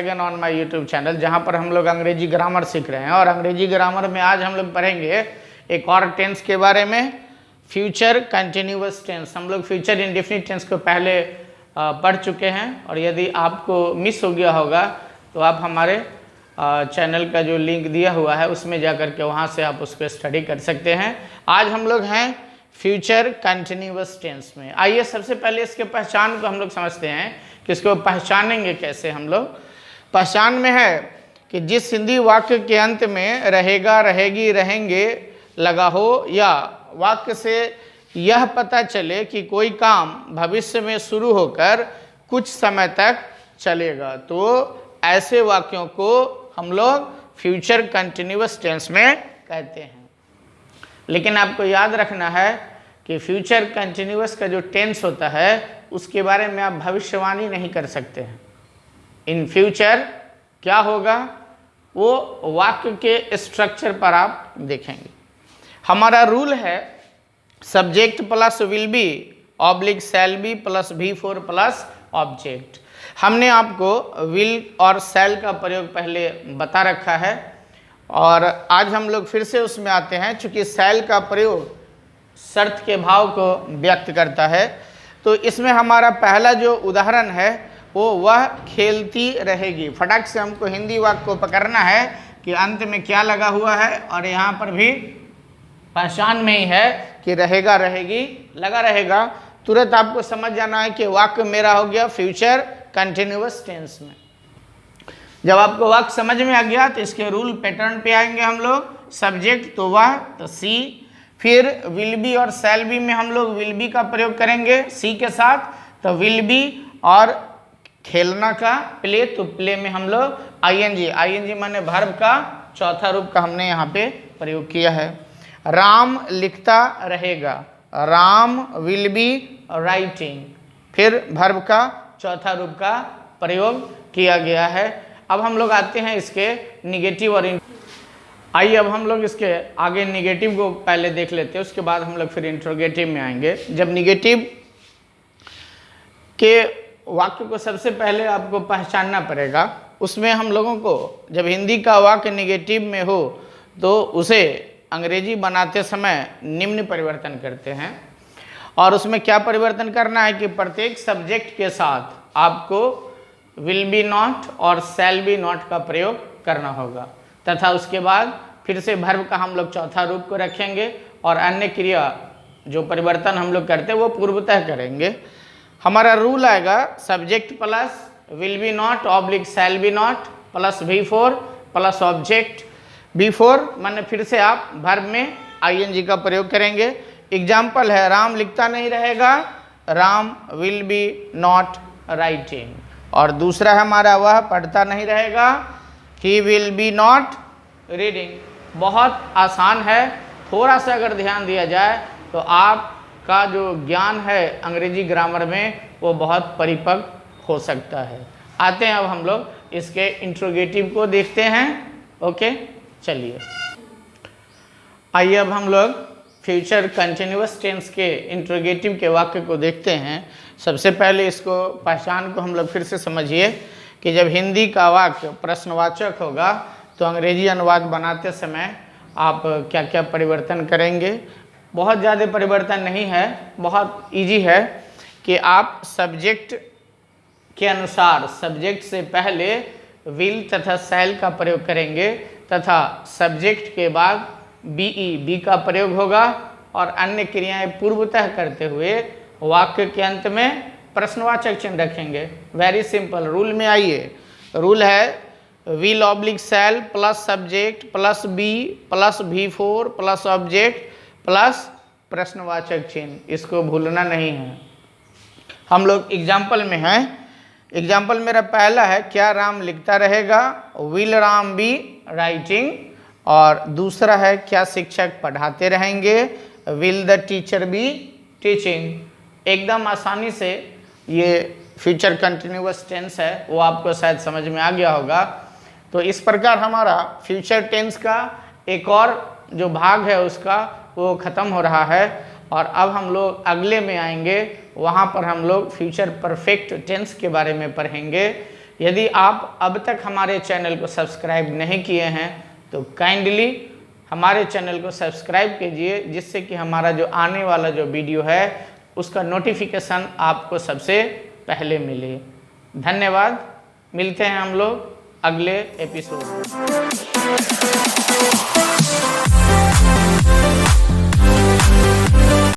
Again on my YouTube channel, जहां पर हम लोग अंग्रेजी ग्रामर सीख रहे हैं। और अंग्रेजी ग्रामर में आज हम लोग पढ़ेंगे एक और टेंस के बारे में, फ्यूचर कंटिन्यूअस टेंस। हम लोग फ्यूचर इंडेफिनिट टेंस को पहले पढ़ चुके हैं, और यदि आपको मिस हो गया होगा तो आप हमारे चैनल का जो लिंक दिया हुआ है उसमें जाकर के वहाँ से आप उसको स्टडी कर सकते हैं। आज हम लोग हैं फ्यूचर कंटिन्यूअस टेंस में। आइए सबसे पहले इसके पहचान को हम लोग समझते हैं कि इसको पहचानेंगे कैसे। हम लोग पहचान में है कि जिस हिंदी वाक्य के अंत में रहेगा, रहेगी, रहेंगे लगा हो, या वाक्य से यह पता चले कि कोई काम भविष्य में शुरू होकर कुछ समय तक चलेगा, तो ऐसे वाक्यों को हम लोग फ्यूचर कंटिन्यूअस टेंस में कहते हैं। लेकिन आपको याद रखना है कि फ्यूचर कंटिन्यूअस का जो टेंस होता है उसके बारे में आप भविष्यवाणी नहीं कर सकते हैं। इन फ्यूचर क्या होगा वो वाक्य के स्ट्रक्चर पर आप देखेंगे। हमारा रूल है subject plus will be oblique shall be plus V4 plus object. हमने आपको विल और शैल का प्रयोग पहले बता रखा है, और आज हम लोग फिर से उसमें आते हैं। चूंकि शैल का प्रयोग शर्त के भाव को व्यक्त करता है, तो इसमें हमारा पहला जो उदाहरण है वो वह खेलती रहेगी। फटाक से हमको हिंदी वाक्य को पकड़ना है कि अंत में क्या लगा हुआ है, और यहाँ पर भी पहचान में ही है कि रहेगा, रहेगी लगा रहेगा। तुरंत आपको समझ जाना है कि वाक्य मेरा हो गया फ्यूचर कंटिन्यूअस टेंस में। जब आपको वाक्य समझ में आ गया तो इसके रूल पैटर्न पे आएंगे हम लोग। सब्जेक्ट तो वह, तो सी, फिर विल बी और शैल बी में हम लोग विल बी का प्रयोग करेंगे सी के साथ, तो विल बी, और खेलना का प्ले, तो प्ले में हम लोग आईएनजी माने वर्ब का चौथा रूप का हमने यहाँ पे प्रयोग किया है। राम लिखता रहेगा, राम विल बी राइटिंग, फिर वर्ब का चौथा रूप का प्रयोग किया गया है। अब हम लोग आते हैं इसके निगेटिव और आइए अब हम लोग इसके आगे निगेटिव को पहले देख लेते हैं, उसके बाद हम लोग फिर इंट्रोगेटिव में आएंगे। जब निगेटिव के वाक्य को सबसे पहले आपको पहचानना पड़ेगा। उसमें हम लोगों को जब हिंदी का वाक्य निगेटिव में हो तो उसे अंग्रेजी बनाते समय निम्न परिवर्तन करते हैं। और उसमें क्या परिवर्तन करना है कि प्रत्येक सब्जेक्ट के साथ आपको विल बी नॉट और शैल बी नॉट का प्रयोग करना होगा, तथा उसके बाद फिर से वर्ब का हम लोग चौथा रूप को रखेंगे, और अन्य क्रिया जो परिवर्तन हम लोग करते हैं वो पूर्वतः करेंगे। हमारा रूल आएगा subject plus will be not oblique shall be not plus V4 plus object. V4 माने फिर से आप वर्ब में आईएनजी का प्रयोग करेंगे। एग्जाम्पल है राम लिखता नहीं रहेगा, Ram will be not writing. और दूसरा हमारा वह पढ़ता नहीं रहेगा, he will be not reading. बहुत आसान है, थोड़ा सा अगर ध्यान दिया जाए तो आपका जो ज्ञान है अंग्रेजी ग्रामर में वो बहुत परिपक्व हो सकता है। आते हैं अब हम लोग इसके इंट्रोगेटिव को देखते हैं। ओके, चलिए आइए अब हम लोग फ्यूचर कंटिन्यूअस टेंस के इंट्रोगेटिव के वाक्य को देखते हैं। सबसे पहले इसको पहचान को हम लोग फिर से समझिए कि जब हिंदी का वाक्य प्रश्नवाचक होगा तो अंग्रेजी अनुवाद बनाते समय आप क्या क्या परिवर्तन करेंगे। बहुत ज़्यादा परिवर्तन नहीं है, बहुत इजी है कि आप सब्जेक्ट के अनुसार सब्जेक्ट से पहले विल तथा शैल का प्रयोग करेंगे, तथा सब्जेक्ट के बाद बी का प्रयोग होगा, और अन्य क्रियाएं पूर्वतः करते हुए वाक्य के अंत में प्रश्नवाचक चिन्ह रखेंगे। Very simple. रूल में आइए, रूल है will oblique shall plus subject plus be plus V4 plus object plus प्रश्नवाचक चिन्ह। इसको भूलना नहीं है। हम लोग एग्जाम्पल में हैं। एग्जाम्पल मेरा पहला है क्या राम लिखता रहेगा, विल राम बी राइटिंग। और दूसरा है क्या शिक्षक पढ़ाते रहेंगे, will the teacher be teaching. एकदम आसानी से ये फ्यूचर कंटिन्यूअस टेंस है, वो आपको शायद समझ में आ गया होगा। तो इस प्रकार हमारा फ्यूचर टेंस का एक और जो भाग है उसका वो ख़त्म हो रहा है, और अब हम लोग अगले में आएंगे। वहाँ पर हम लोग फ्यूचर परफेक्ट टेंस के बारे में पढ़ेंगे यदि आप अब तक हमारे चैनल को सब्सक्राइब नहीं किए हैं तो काइंडली हमारे चैनल को सब्सक्राइब कीजिए, जिससे कि हमारा जो आने वाला जो वीडियो है उसका नोटिफिकेशन आपको सबसे पहले मिले। धन्यवाद। मिलते हैं हम लोग अगले एपिसोड में।